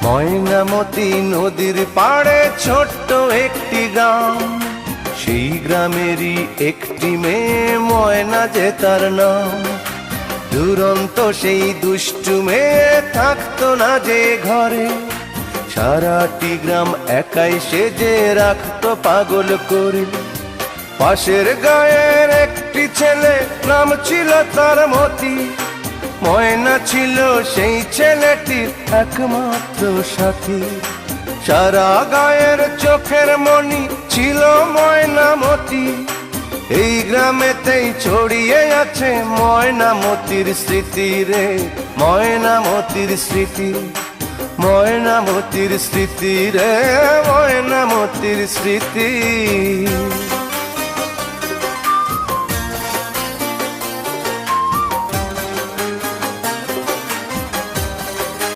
ময়নামতি নদীর পাড়ে ছোট্ট একটি গ্রাম, সেই গ্রামেরই একটি মেয়ে ময়না যে তার নাম। দুরন্ত সেই দুষ্টু মেয়ে থাকতো না যে ঘরে, সারাটি গ্রাম একাই সেজে রাখতো পাগল করে। পাশের গায়ের একটি ছেলে, নাম ছিল তার মতি। ময়না ছিল সেই ছেলেটির একমাত্র সাথী। সারা গায়ের চোখের মণি ছিল ময়নামতি। এই গ্রামেতেই ছড়িয়ে আছে ময়নামতির স্মৃতি রে, ময়নামতির স্মৃতি, ময়নামতির স্মৃতি রে, ময়নামতির স্মৃতি।